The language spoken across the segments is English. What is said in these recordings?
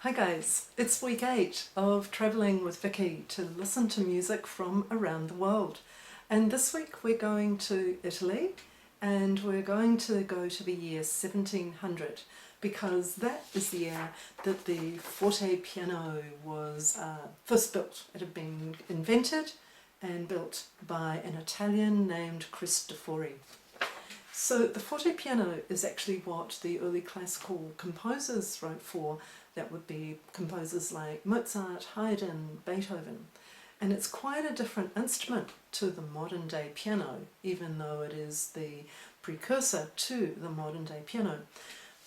Hi guys, it's week 8 of travelling with Vicki to listen to music from around the world. And this week we're going to Italy and we're going to go to the year 1700 because that is the year that the fortepiano was first built. It had been invented and built by an Italian named Cristofori. So the fortepiano is actually what the early classical composers wrote for. That would be composers like Mozart, Haydn, Beethoven. And it's quite a different instrument to the modern day piano, even though it is the precursor to the modern day piano.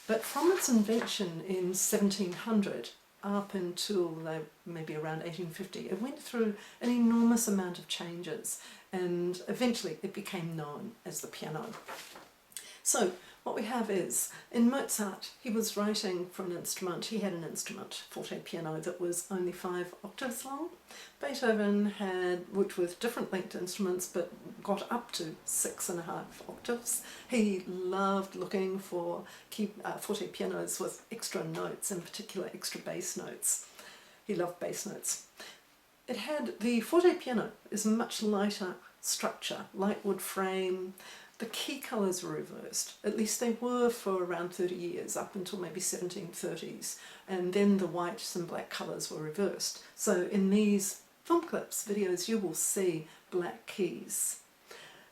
But from its invention in 1700 up until maybe around 1850, it went through an enormous amount of changes and eventually it became known as the piano. So what we have is, in Mozart, he was writing for an instrument, he had an instrument, fortepiano, that was only 5 octaves long. Beethoven had worked with different length instruments but got up to 6.5 octaves. He loved looking for fortepianos with extra notes, in particular extra bass notes. He loved bass notes. The fortepiano is a much lighter structure, light wood frame. The key colours were reversed, at least they were for around 30 years, up until maybe 1730s, and then the whites and black colours were reversed. So in these film clips, videos, you will see black keys.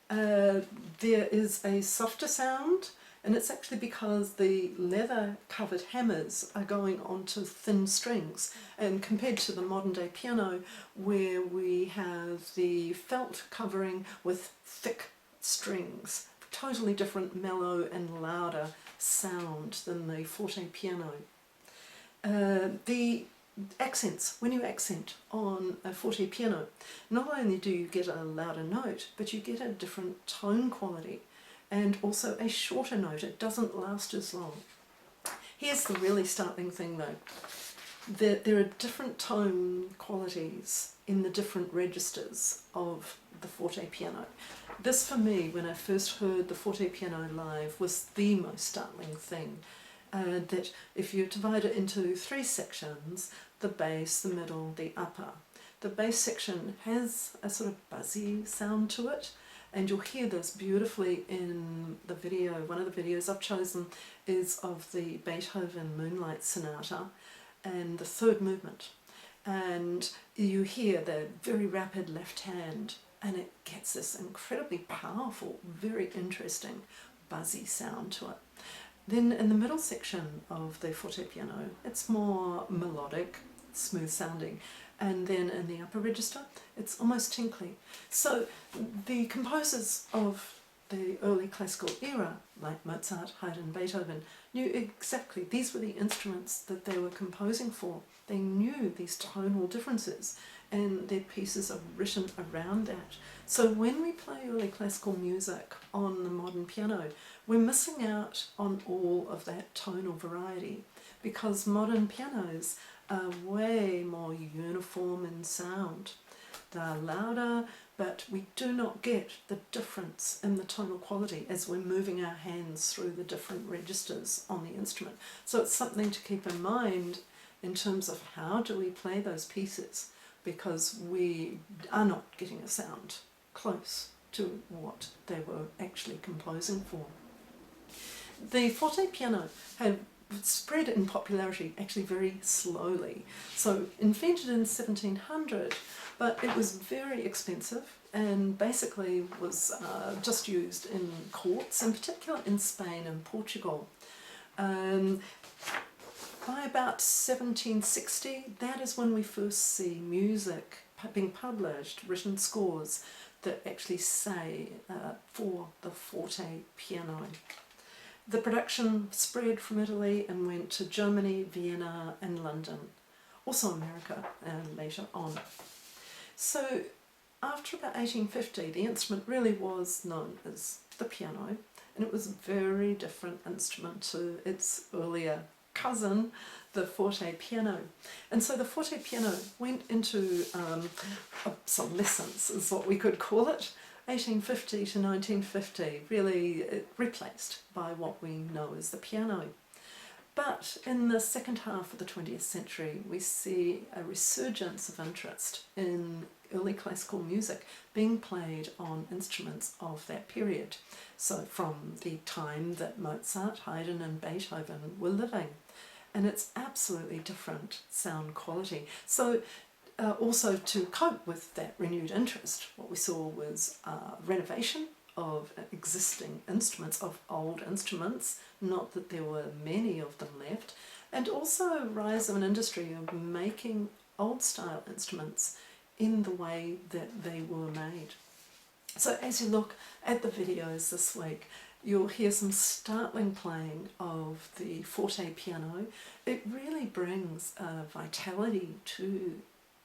There is a softer sound, and it's actually because the leather covered hammers are going onto thin strings, and compared to the modern day piano where we have the felt covering with thick strings, totally different mellow and louder sound than the fortepiano. The accents, when you accent on a fortepiano, not only do you get a louder note, but you get a different tone quality and also a shorter note. It doesn't last as long. Here's the really startling thing though. There are different tone qualities in the different registers of the fortepiano. This for me, when I first heard the fortepiano live, was the most startling thing. That if you divide it into 3 sections, the bass, the middle, the upper, the bass section has a sort of buzzy sound to it, and you'll hear this beautifully in the video. One of the videos I've chosen is of the Beethoven Moonlight Sonata and the 3rd movement, and you hear the very rapid left hand and it gets this incredibly powerful, very interesting buzzy sound to it. Then in the middle section of the fortepiano it's more melodic, smooth sounding, and then in the upper register it's almost tinkly. So the composers of the early classical era, like Mozart, Haydn, Beethoven, knew exactly these were the instruments that they were composing for. They knew these tonal differences and their pieces are written around that. So when we play early classical music on the modern piano, we're missing out on all of that tonal variety because modern pianos are way more uniform in sound. They're louder, but we do not get the difference in the tonal quality as we're moving our hands through the different registers on the instrument. So it's something to keep in mind in terms of how do we play those pieces, because we are not getting a sound close to what they were actually composing for. The fortepiano had spread in popularity actually very slowly. So invented in 1700, but it was very expensive and basically was just used in courts, in particular in Spain and Portugal. By about 1760, that is when we first see music being published, written scores that actually say for the fortepiano. The production spread from Italy and went to Germany, Vienna and London, also America later on. So after about 1850, the instrument really was known as the piano, and it was a very different instrument to its earlier cousin, the fortepiano. And so the fortepiano went into obsolescence, is what we could call it. 1850 to 1950, really replaced by what we know as the piano. But in the second half of the 20th century, we see a resurgence of interest in early classical music being played on instruments of that period. So from the time that Mozart, Haydn and Beethoven were living. And it's absolutely different sound quality. So also to cope with that renewed interest, what we saw was renovation of existing instruments, of old instruments, not that there were many of them left, and also rise of an industry of making old style instruments in the way that they were made. So as you look at the videos this week, you'll hear some startling playing of the forte piano. It really brings a vitality to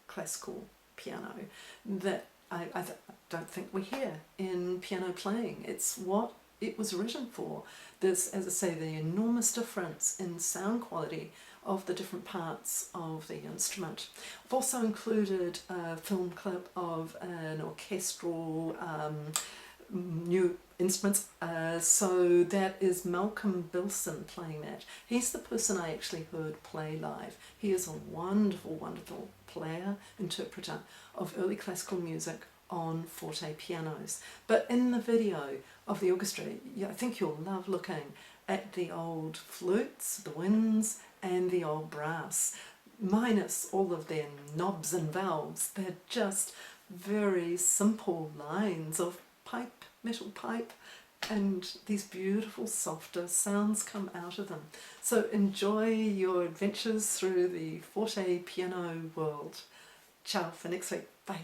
classical piano that I don't think we hear in piano playing. It's what it was written for. There's, as I say, the enormous difference in sound quality of the different parts of the instrument. I've also included a film clip of an orchestral new instruments, so that is Malcolm Bilson playing that. He's the person I actually heard play live. He is a wonderful, wonderful player, interpreter of early classical music on forte pianos. But in the video of the orchestra, I think you'll love looking at the old flutes, the winds, and the old brass, minus all of their knobs and valves. They're just very simple lines of pipe, metal pipe, and these beautiful softer sounds come out of them. So enjoy your adventures through the forte piano world. Ciao for next week. Bye.